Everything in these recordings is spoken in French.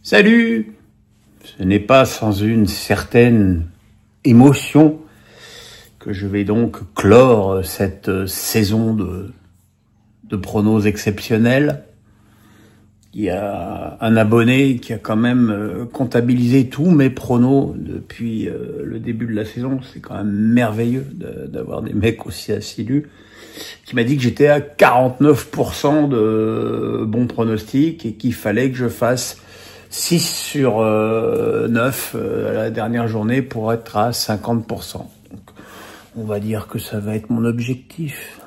Salut! Ce n'est pas sans une certaine émotion que je vais donc clore cette saison de pronos exceptionnels. Il y a un abonné qui a quand même comptabilisé tous mes pronos depuis le début de la saison. C'est quand même merveilleux d'avoir des mecs aussi assidus. Qui m'a dit que j'étais à 49% de bons pronostics et qu'il fallait que je fasse 6 sur 9 à la dernière journée pour être à 50%. Donc, on va dire que ça va être mon objectif.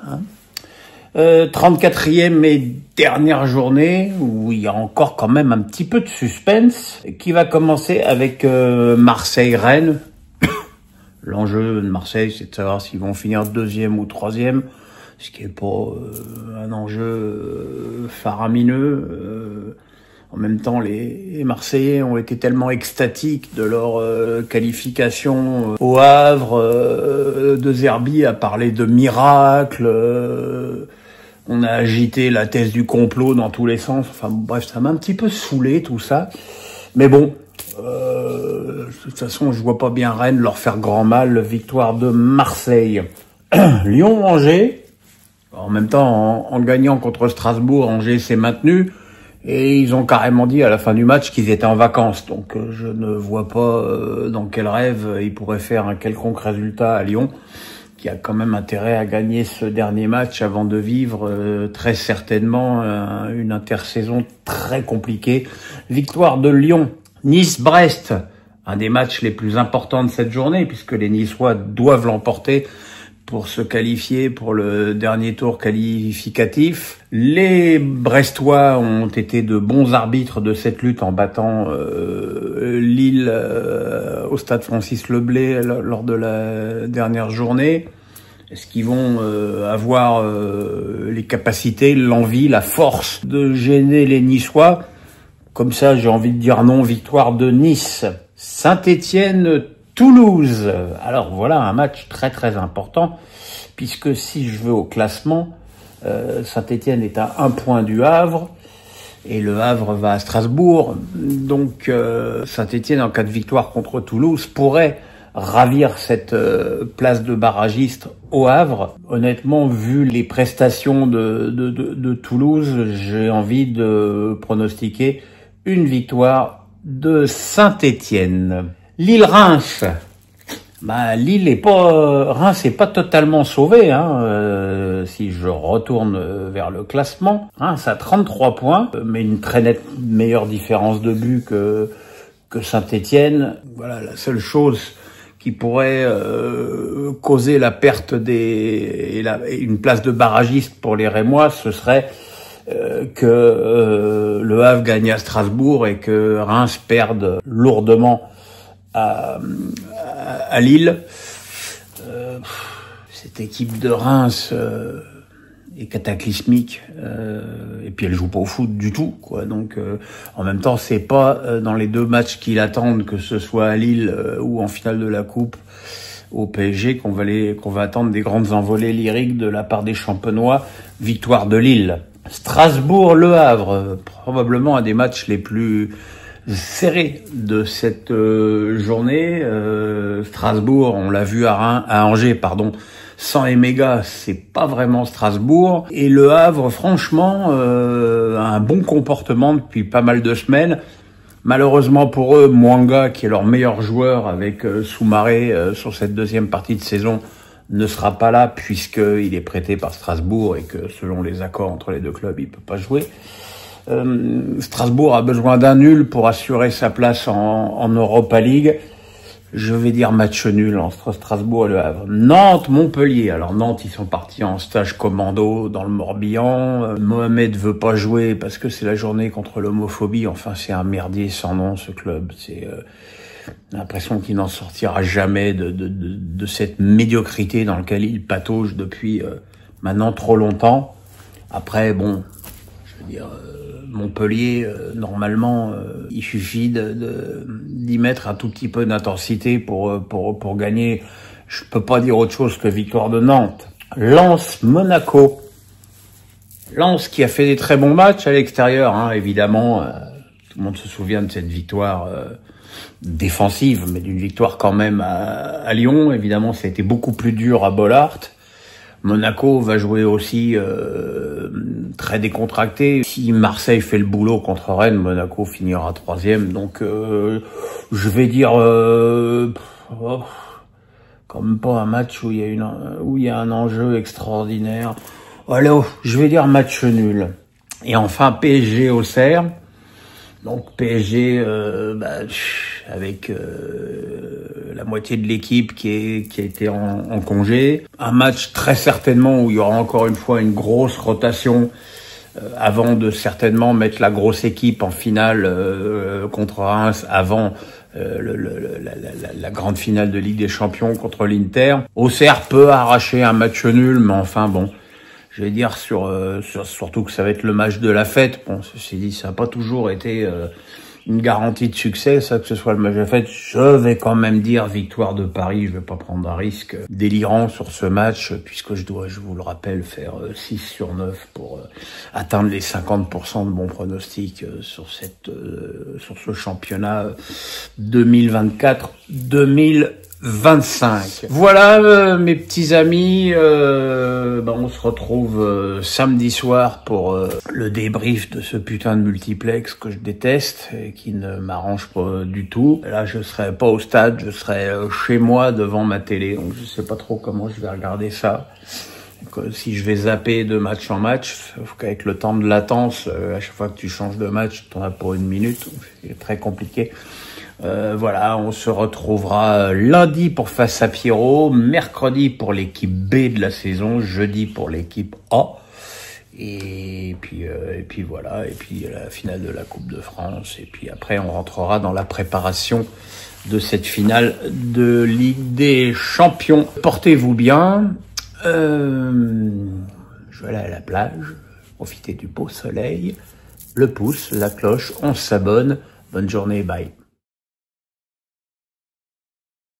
34e et dernière journée, où il y a encore quand même un petit peu de suspense, qui va commencer avec Marseille-Rennes. L'enjeu de Marseille, c'est de savoir s'ils vont finir deuxième ou troisième, ce qui est pas un enjeu faramineux. En même temps, les Marseillais ont été tellement extatiques de leur qualification au Havre. De Zerbi a parlé de miracle. On a agité la thèse du complot dans tous les sens. Enfin bref, ça m'a un petit peu saoulé tout ça. Mais bon, de toute façon, je vois pas bien Rennes leur faire grand mal. Victoire de Marseille. Lyon-Angers. En même temps, en gagnant contre Strasbourg, Angers s'est maintenu. Et ils ont carrément dit à la fin du match qu'ils étaient en vacances. Donc je ne vois pas dans quel rêve ils pourraient faire un quelconque résultat à Lyon, qui a quand même intérêt à gagner ce dernier match avant de vivre très certainement une intersaison très compliquée. Victoire de Lyon. Nice-Brest, un des matchs les plus importants de cette journée, puisque les Niçois doivent l'emporter pour se qualifier pour le dernier tour qualificatif. Les Brestois ont été de bons arbitres de cette lutte en battant Lille au stade Francis Leblay lors de la dernière journée. Est-ce qu'ils vont avoir les capacités, l'envie, la force de gêner les Niçois? Comme ça, j'ai envie de dire non. Victoire de Nice. Saint-Étienne-Toulouse. Alors voilà un match très très important, puisque si je veux au classement, Saint-Étienne est à 1 point du Havre, et le Havre va à Strasbourg. Donc Saint-Étienne, en cas de victoire contre Toulouse, pourrait ravir cette place de barragiste au Havre. Honnêtement, vu les prestations de Toulouse, j'ai envie de pronostiquer une victoire de Saint-Étienne. Lille-Reims. Lille est pas, Reims est pas totalement sauvé, si je retourne vers le classement. Reims a 33 points, mais une très nette meilleure différence de but que Saint-Étienne. Voilà, la seule chose qui pourrait causer la perte une place de barragiste pour les Rémois, ce serait que le Havre gagne à Strasbourg et que Reims perde lourdement à Lille. Cette équipe de Reims est cataclysmique, et puis elle joue pas au foot du tout, quoi. Donc en même temps, c'est pas dans les deux matchs qui l'attendent, que ce soit à Lille ou en finale de la Coupe au PSG, qu'on va attendre des grandes envolées lyriques de la part des Champenois. Victoire de Lille. Strasbourg-Le Havre, probablement un des matchs les plus serrés de cette journée. Strasbourg, on l'a vu à Angers, sans Emega, c'est pas vraiment Strasbourg. Et Le Havre, franchement, un bon comportement depuis pas mal de semaines. Malheureusement pour eux, Mwanga, qui est leur meilleur joueur avec Soumaré sur cette deuxième partie de saison, ne sera pas là puisqu'il est prêté par Strasbourg et que selon les accords entre les deux clubs, il peut pas jouer. Strasbourg a besoin d'un nul pour assurer sa place en Europa League. Je vais dire match nul entre Strasbourg et Le Havre. Nantes-Montpellier. Alors Nantes, ils sont partis en stage commando dans le Morbihan. Mohamed veut pas jouer parce que c'est la journée contre l'homophobie. Enfin, c'est un merdier sans nom, ce club. C'est l'impression qu'il n'en sortira jamais de cette médiocrité dans laquelle il patauge depuis maintenant trop longtemps. Après, bon, je veux dire, Montpellier, normalement, il suffit d'y mettre un tout petit peu d'intensité pour gagner. Je peux pas dire autre chose que victoire de Nantes. Lens-Monaco. Lens qui a fait des très bons matchs à l'extérieur, évidemment. Tout le monde se souvient de cette victoire défensive, mais d'une victoire quand même à Lyon. Évidemment, ça a été beaucoup plus dur à Bollaert. Monaco va jouer aussi très décontracté. Si Marseille fait le boulot contre Rennes, Monaco finira 3e. Donc, je vais dire quand même pas un match où il y a un enjeu extraordinaire. Allez, je vais dire match nul. Et enfin, PSG-Auxerre. Donc PSG avec la moitié de l'équipe qui a été en congé. Un match très certainement où il y aura encore une fois une grosse rotation avant de certainement mettre la grosse équipe en finale contre Reims avant la grande finale de Ligue des Champions contre l'Inter. Auxerre peut arracher un match nul, mais enfin bon. Je vais dire surtout que ça va être le match de la fête. Bon, ceci dit, ça n'a pas toujours été une garantie de succès, ça, que ce soit le match de la fête. Je vais quand même dire victoire de Paris. Je vais pas prendre un risque délirant sur ce match, puisque je vous le rappelle, faire 6 sur 9 pour atteindre les 50% de bons pronostics sur ce championnat 2024-2025. Voilà mes petits amis, on se retrouve samedi soir pour le débrief de ce putain de multiplex que je déteste et qui ne m'arrange pas du tout. Là, je serai pas au stade, je serai chez moi devant ma télé, donc je sais pas trop comment je vais regarder ça. Donc, si je vais zapper de match en match, sauf qu'avec le temps de latence, à chaque fois que tu changes de match, tu en as pour 1 minute, donc c'est très compliqué. Voilà, on se retrouvera lundi pour Face à Pierrot, mercredi pour l'équipe B de la saison, jeudi pour l'équipe A, et puis voilà, et puis la finale de la Coupe de France, et puis après on rentrera dans la préparation de cette finale de Ligue des Champions. Portez-vous bien, je vais aller à la plage, profiter du beau soleil, le pouce, la cloche, on s'abonne, bonne journée, bye.